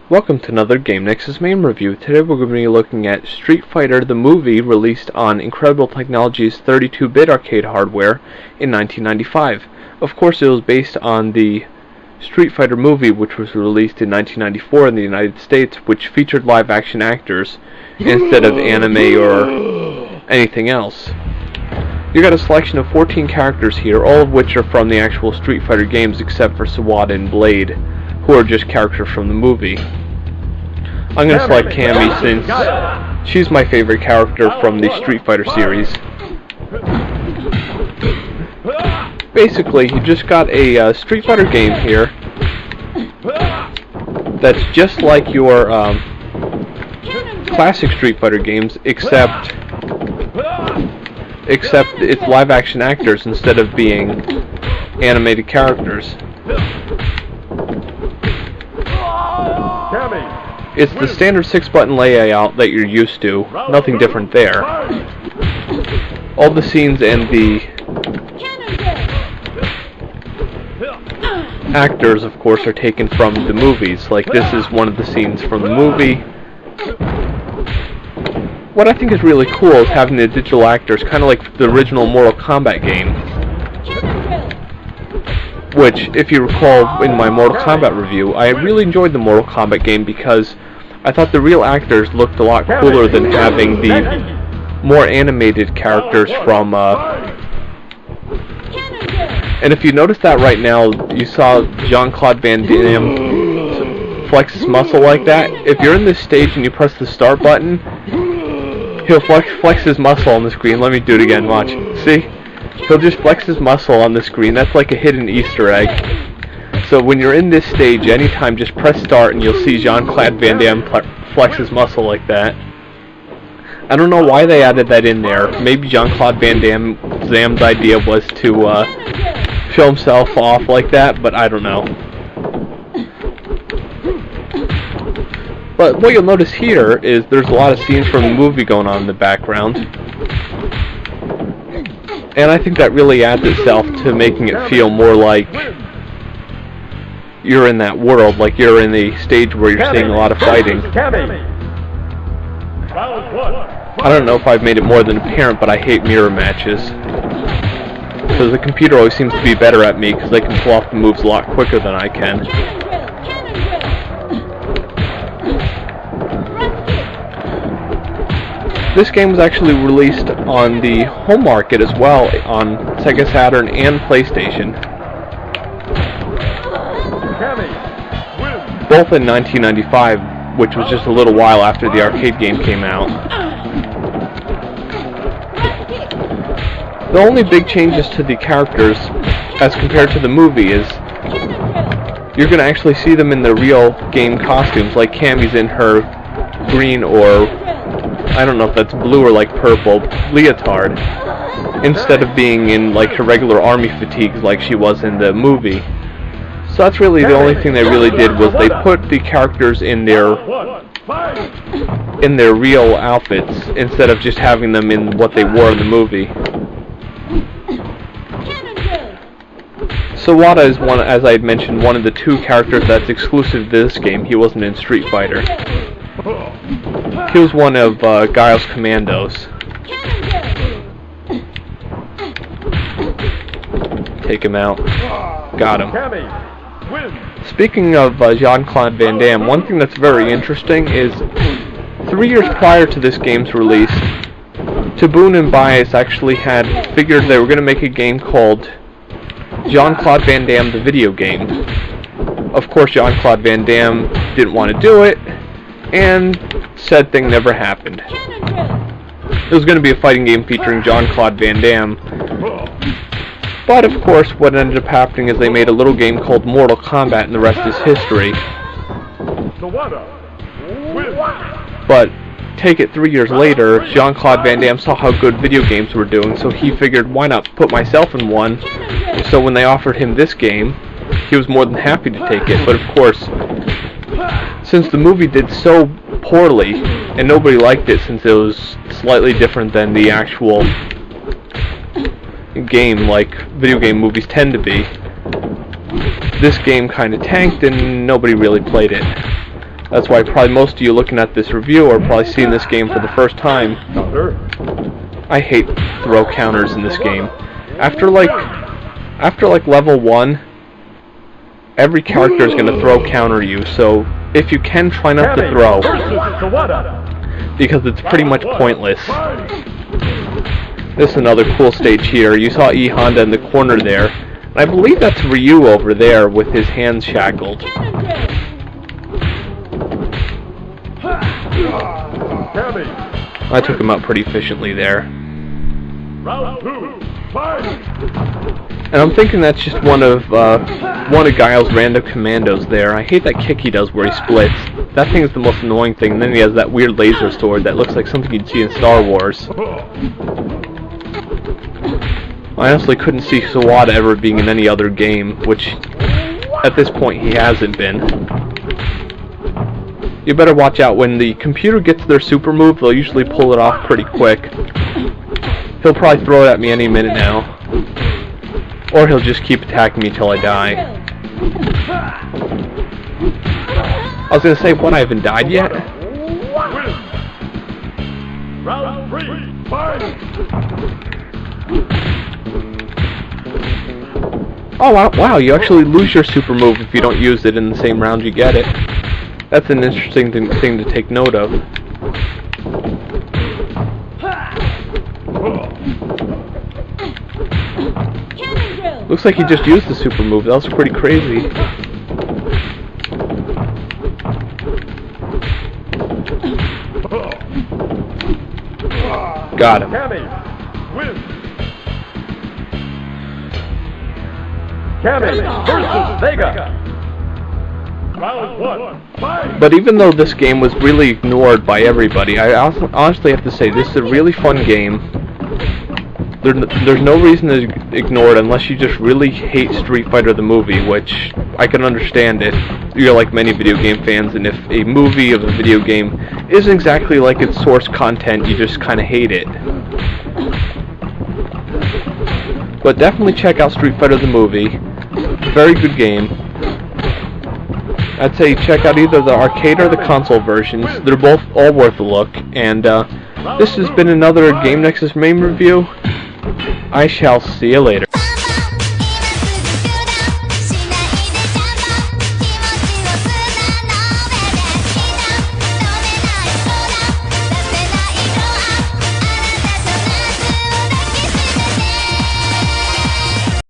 Welcome to another Game Nexus Mame review. Today we're going to be looking at Street Fighter the movie, released on Incredible Technology's 32-bit arcade hardware in 1995. Of course, it was based on the Street Fighter movie, which was released in 1994 in the United States, which featured live-action actors instead of anime or anything else. You got a selection of 14 characters here, all of which are from the actual Street Fighter games except for Sawada and Blade, who are just characters from the movie. I'm going to select Cammy since she's my favorite character from the Street Fighter series. Basically, you just got a Street Fighter game here that's just like your classic Street Fighter games, except it's live-action actors instead of being animated characters. It's the standard 6-button layout that you're used to, nothing different there. All the scenes and the actors, of course, are taken from the movies. Like, this is one of the scenes from the movie. What I think is really cool is having the digital actors, kind of like the original Mortal Kombat game. Which, if you recall in my Mortal Kombat review, I really enjoyed the Mortal Kombat game because I thought the real actors looked a lot cooler than having the more animated characters from, And if you notice that right now, you saw Jean-Claude Van Damme flex his muscle like that. If you're in this stage and you press the start button, he'll flex his muscle on the screen. Let me do it again, watch. See? He'll just flex his muscle on the screen. That's like a hidden Easter egg. So when you're in this stage, anytime, just press start and you'll see Jean-Claude Van Damme flex his muscle like that. I don't know why they added that in there. Maybe Jean-Claude Van Damme's idea was to show himself off like that, but I don't know. But what you'll notice here is there's a lot of scenes from the movie going on in the background. And I think that really adds itself to making it feel more like you're in that world, like you're in a stage where you're seeing a lot of fighting. I don't know if I've made it more than apparent, but I hate mirror matches. So the computer always seems to be better at me because they can pull off the moves a lot quicker than I can. This game was actually released on the home market as well, on Sega Saturn and PlayStation. Both in 1995, which was just a little while after the arcade game came out. The only big changes to the characters as compared to the movie is you're going to actually see them in the real game costumes, like Cammy's in her green or I don't know if that's blue or like purple leotard, instead of being in like her regular army fatigues like she was in the movie. So that's really the only thing they really did, was they put the characters in their real outfits instead of just having them in what they wore in the movie. Sawada is one, as I had mentioned, one of the two characters that's exclusive to this game. He wasn't in Street Fighter. He was one of Guile's commandos. Take him out. Got him. Speaking of Jean-Claude Van Damme, one thing that's very interesting is 3 years prior to this game's release, Taboon and Bias actually had figured they were going to make a game called Jean-Claude Van Damme the video game. Of course, Jean-Claude Van Damme didn't want to do it, and said thing never happened. It was going to be a fighting game featuring Jean-Claude Van Damme. But of course, what ended up happening is they made a little game called Mortal Kombat, and the rest is history. But take it 3 years later, Jean-Claude Van Damme saw how good video games were doing, so he figured, why not put myself in one? So when they offered him this game, he was more than happy to take it. But of course, since the movie did so poorly, and nobody liked it since it was slightly different than the actual game, like video game movies tend to be, this game kind of tanked and nobody really played it. That's why probably most of you looking at this review are probably seeing this game for the first time. I hate throw counters in this game. After like level 1, every character is going to throw counter you, so if you can, try not to throw, because it's pretty much pointless. This is another cool stage here. You saw E Honda in the corner there. I believe that's Ryu over there with his hands shackled. I took him out pretty efficiently there. And I'm thinking that's just one of Guile's random commandos there. I hate that kick he does where he splits. That thing is the most annoying thing. And then he has that weird laser sword that looks like something you'd see in Star Wars. I honestly couldn't see Sawada ever being in any other game, which at this point he hasn't been. You better watch out. When the computer gets their super move, they'll usually pull it off pretty quick. He'll probably throw it at me any minute now. Or he'll just keep attacking me till I die. I was gonna say, what, I haven't died yet? Round 3, fight! Oh wow, you actually lose your super move if you don't use it in the same round you get it. That's an interesting thing to take note of. Looks like he just used the super move. That was pretty crazy. Got him. Mame versus Vega. Round 1, fight! But even though this game was really ignored by everybody, I honestly have to say this is a really fun game. There's no reason to ignore it unless you just really hate Street Fighter the movie, which I can understand if you're like many video game fans, and if a movie of a video game isn't exactly like its source content, you just kind of hate it. But definitely check out Street Fighter the movie. Very good game. I'd say check out either the arcade or the console versions. They're both all worth a look. And this has been another Game Nexus Mame review. I shall see you later.